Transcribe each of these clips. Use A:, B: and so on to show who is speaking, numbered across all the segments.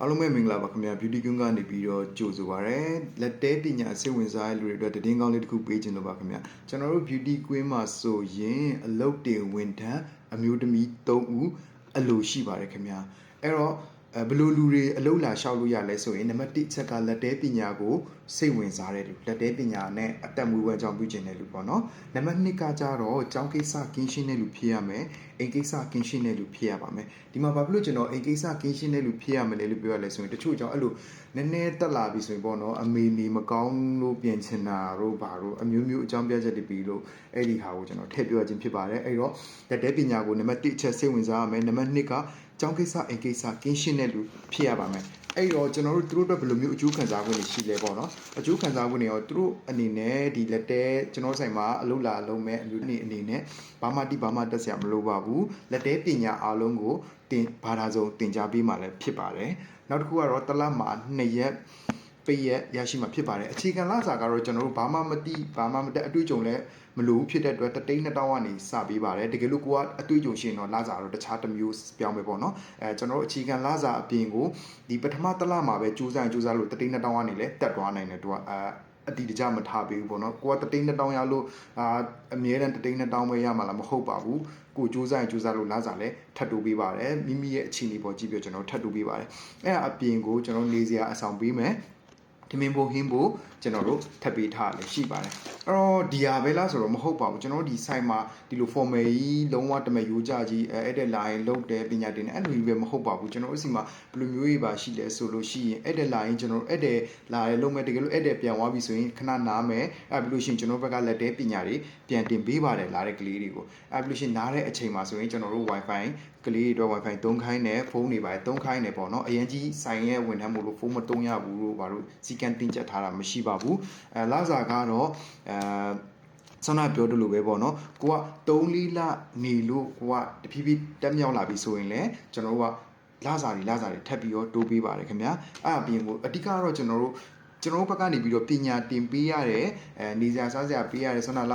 A: အားလုံးပဲမင်္ဂလာပါခင်ဗျာ beauty king ကနေပြီးတော့ကြိုဆိုပါရစေလက်တဲပညာစိတ်ဝင်စားတဲ့လူတွေအတွက်တည်င်းကောင်းလေးတစ်ခုပေးခြင်းလို့ပါခင်ဗျာကျွန်တော်တို့ beauty queen မှာဆိုရင်အလုပ်တင်ဝန်ထမ်းအမျိုးသမီး3ဦးအလိုရှိပါတယ်ခင်ဗျာအဲ့တော့ဘယ်လိုလူတွေအလုပ်လာလျှောက်လို့ရလဲဆိုရင်နံပါတ်1ချက်ကလက်တဲပညာကိုစိတ်ဝင်စားတဲ့လူလက်တဲပညာနဲ့အတက်မွေးဝမ်းကြောင်းပြုကျင်တဲ့လူပေါ့နော်နံပါတ်2ကကြတော့ကျောင်းကိစ္စကင်းရှင်းတဲ့လူဖြစ်ရမယ်အိမ်ကိစ္စကင်းရှင်းတဲ့လူဖြစ်ရပါမယ်ဒီမှာဘာဖြစ်လို့ကျွန်တော်အိမ်ကိစ္စကင်းရှင်းတဲ့လူဖြစ်ရမယ်လို့ပြောရလဲဆိုရင်တချို့ကြောင့်အဲ့လိုနည်းနည်းတက်လာပြီဆိုရင်ပေါ့နော်အမေနေမကောင်းလို့ပြင်ချင်တာတို့ဘာတို့အမျိုးမျိုးအကြောင်းပြချက်တွေပြီးလို့အဲ့ဒီဟာကိုကျွန်တော်ထည့်ပြောခြင်းဖြစ်ပါတယ်အဲ့တော့လက်တဲပညာကိုနံပါတ်1ချက်စိတ်ဝင်စားရမယ်နံပါတ်2ကကျောင်းကိစ္စအိမ်ကိစ္စကင်းရှင်းတဲ့လူဖြစ်ရပါမယ်အဲ့တော့ကျွန်တော်တို့သူတို့အတွက်ဘယ်လိုမျိုးအကျိုးခံစား권တွေရှိလဲပေါ့နော်အကျိုးခံစား권တွေရောသူတို့အနေနဲ့ဒီလက်တဲကျွန်တော်ဆိုင်မှာအလုပ်လာလုံးမဲ့အမျိုးအနေနဲ့ဘာမှတက်စရာမလိုပါဘူးလက်တဲပညာအားလုံးကိုတင်ဘာသာစုံတင် जा ပေးမှလည်းဖြစ်ပါတယ်နောက်တစ်ခုကတော့တစ်လမှာ2ရက်ပိတ်ရက်ရရှိမှာဖြစ်ပါတယ်အခြေခံလစာကတော့ကျွန်တော်တို့ဘာမှမသိဘာမှမတက်အတွေ့အကြုံလည်းမလိုဘူးဖြစ်တဲ့အတွက်3,200ကနေစပေးပါတယ်တကယ်လို့ကိုကအတွေ့အကြုံရှိရင်တော့လစာတော့တခြားတစ်မျိုးပြောင်းပဲပေါ့နော်ကျွန်တော်တို့အခြေခံလစာအပြင်ကိုဒီပထမတစ်လမှာပဲစူးစမ်းလို့3,200ကနေလည်းတက်သွားနိုင်တယ်သူကအတီတကြမထားပေးဘူးပေါ့နော်ကိုက3,200ရလို့အမြဲတမ်း3,200ပဲရမှာလားမဟုတ်ပါဘူးကိုစူးစမ်းလို့လစာလည်းထပ်တိုးပေးပါတယ်မိမိရဲ့အခြေအနေပေါ်ကြည့်ပြီးကျွန်တော်ထပ်တိုးပေးပါတယ်အဲ့ဒါအပြင်ကိုကျွန်တော်နေစရာအဆောင်ပေးမယ်ဒီမင်းဘိုဟင်းဘိုကျွန်တော်တို့ထပ်ပေးထားလည်းရှိပါတယ်အဲ့တော့ဒီဟာပဲလားဆိုတော့မဟုတ်ပါဘူးကျွန်တော်တို့ဒီ site မှာဒီလို formal ကြီးလုံးဝတမရိုးကြကြီးအဲ့တဲ့ line လုတ်တယ်ပညာတင်တယ်အဲ့လိုကြီးပဲမဟုတ်ပါဘူးကျွန်တော်တို့စီမှာဘယ်လိုမျိုးကြီးပါရှိလဲဆိုလို့ရှိရင်အဲ့တဲ့ line ကျွန်တော်တို့အဲ့တဲ့လာတယ်လုံးမဲ့တကယ်လို့အဲ့တဲ့ပြန်သွားပြီဆိုရင်ခဏနားမယ်အဲ့ဘယ်လိုရှိရင်ကျွန်တော်ဘက်ကလက်တဲပညာတွေပြန်တင်ပေးပါတယ်လာတဲ့ကလေးတွေကိုအဲ့ဘယ်လိုရှိရင်နားတဲ့အချိန်မှာဆိုရင်ကျွန်တော်တို့ wifi ကလေးတွေ wifi သုံးခိုင်းတယ်ဖုန်းတွေပါသုံးခိုင်းတယ်ပေါ့နော်အရင်ကြီးဆိုင်ရဲ့ဝန်ထမ်းမို့လို့ဖုန်းမသုံးရဘူးလို့ဘာလို့စီကံတင်ချက်ထားတာမရှိပါဘူးလစာကတော့ဆောင်းနာပြောတယ်လို့ပဲပေါ့နော်ကိုက3-4လနေလို့ကိုကတဖြည်းဖြည်းတက်မြောက်လာပြီဆိုရင်လည်းကျွန်တော်တို့ကလစာတွေထပ်ပြီးတော့တိုးပေးပါတယ်ခင်ဗျာအဲ့အပြင်ကိုအဓိကတော့ကျွန်တော်တို့ဘက်ကနေပြီးတော့ပညာတင်ပေးရတယ်နေစရာစားစရာပေးရတယ်ဆောင်းနာလ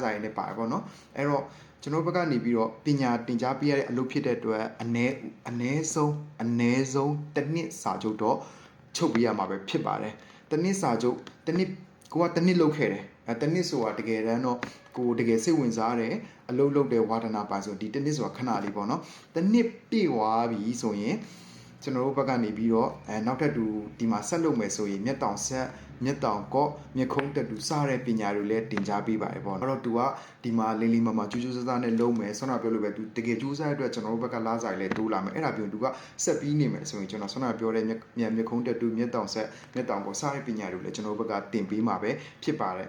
A: စာရင်းနဲ့ပါတယ်ပေါ့နော်အဲ့တော့ကျွန်တော်ဘက်ကနေပြီးတော့ပညာတင် जा ပေးရတဲ့အလုပ်ဖြစ်တဲ့အတွက်အနည်းဆုံးတစ်နှစ်စာချုပ်တော့ချုပ်ပေးရမှာပဲဖြစ်ပါတယ်တစ်နှစ်စာချုပ်တစ်နှစ်ကိုကတစ်နှစ်လုပ်ခဲ့တယ်တစ်နှစ်ဆိုတာတကယ်တမ်းတော့ကိုတကယ်စိတ်ဝင်စားတယ်အလုပ်လုပ်တဲ့ဝါဒနာပါဆိုဒီတစ်နှစ်ဆိုတာခဏလေးပေါ့နော်တစ်နှစ်ပြည့်သွားပြီဆိုရင်ကျွန်တော်တို့ဘက်ကနေပြီးတော့နောက်ထပ်ဒီမှာဆက်လုပ်မယ်ဆိုရင်မျက်တောင်ဆက်မျက်တောင်ကော့မျက်ခုံးတက်တူစတဲ့ပညာတွေလည်းတင် जा ပေးပါတယ်ပေါ့အဲ့တော့သူကဒီမှာလင်းလေးမကျူးဆဆနဲ့လုံးမယ်ဆောနာပြောလို့ပဲသူတကယ်ကျူးစားတဲ့အတွက်ကျွန်တော်တို့ဘက်ကလားစာလည်းတိုးလာမယ်အဲ့ဒါပြောသူကဆက်ပြီးနေမယ်ဆိုရင်ကျွန်တော်ဆောနာပြောတဲ့မျက်ခုံးတက်တူမျက်တောင်ဆက်မျက်တောင်ကော့စတဲ့ပညာတွေလည်းကျွန်တော်တို့ဘက်ကတင်ပေးမှာပဲဖြစ်ပါတယ်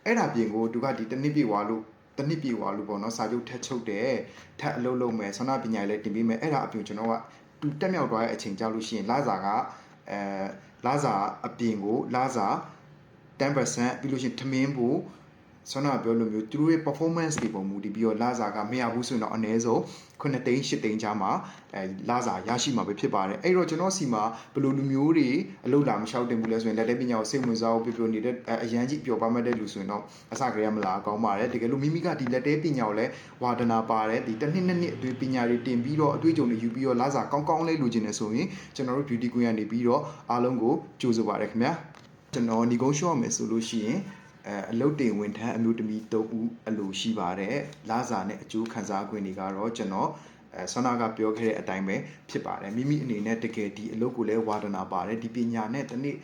A: အဲ့ဒါပြင်ကိုသူကဒီတစ်နှစ်ပြည့်သွားလို့ပေါ့နော်စာချုပ်ထက်ချုပ်တယ်ထက်အလုပ်လုပ်မယ်ဆောနာပညာလည်းတင်ပေးမယ်အဲ့ဒါအပြင်ကျွန်တော်ကသူတက်မြောက်သွားတဲ့အချိန်ကြောက်လို့ရှိရင်လစာကလစာအပြင်ကိုလစာ 10% ပြီးလို့ရှိရင်ထမင်းဖို့ဆောနာပြောလို့မျိုးသူတို့ရဲ့ performance တွေပုံမူတည်ပြီးတော့လစာကမရဘူးဆိုရင်တော့အနည်းဆုံး9သိန်း10သိန်းကြားမှာလစာရရှိမှာပဲဖြစ်ပါတယ်အဲ့တော့ကျွန်တော်စီမှာဘယ်လိုလူမျိုးတွေအလုပ်လာမလျှောက်တင်ဘူးလဲဆိုရင်လက်တဲပညာကိုစိတ်ဝင်စားဖို့ပြောနေတဲ့အရန်ကြီးပျော်ပါမဲ့တဲ့လူဆိုရင်တော့အစကတည်းကမလာကောင်းပါတယ်တကယ်လို့မိမိကဒီလက်တဲပညာကိုလည်းဝါဒနာပါတယ်ဒီတစ်နှစ်နှစ်အတွင်းပညာတွေတင်ပြီးတော့အတွေ့အကြုံတွေယူပြီးတော့လစာကောင်းလေးလိုချင်နေဆိုရင်ကျွန်တော်တို့ beauty queen ကနေပြီးတော့အားလုံးကိုကြိုဆိုပါတယ်ခင်ဗျာကျွန်တော်ညီကုန်းရှော့မယ်ဆိုလို့ရှိရင်အလုတ်တင်ဝန်ထမ်းအမျိုးသမီး3ဦးအလိုရှိပါတယ်လစာနဲ့အကျိုးခံစား권တွေကတော့ကျွန်တော်ဆောနာကပြောခဲ့တဲ့အတိုင်းပဲဖြစ်ပါတယ်မိမိအနေနဲ့တကယ်ဒီအလုပ်ကိုလည်းဝါဒနာပါတယ်ဒီပညာနဲ့တနေ့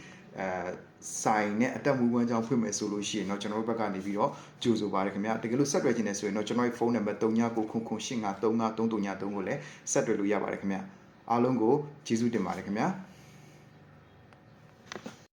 A: ဆိုင်နဲ့အတက်မူဝမ်းကြောင်းဖွင့်မယ်ဆိုလို့ရှိရင်တော့ကျွန်တော်တို့ဘက်ကနေပြီးတော့ကြိုဆိုပါတယ်ခင်ဗျာတကယ်လို့ဆက်သွယ်ခြင်းနဲ့ဆိုရင်တော့ကျွန်တော်ရဲ့ဖုန်းနံပါတ်3999853333ကိုလည်းဆက်သွယ်လို့ရပါတယ်ခင်ဗျာအားလုံးကိုကျေးဇူးတင်ပါတယ်ခင်ဗျာ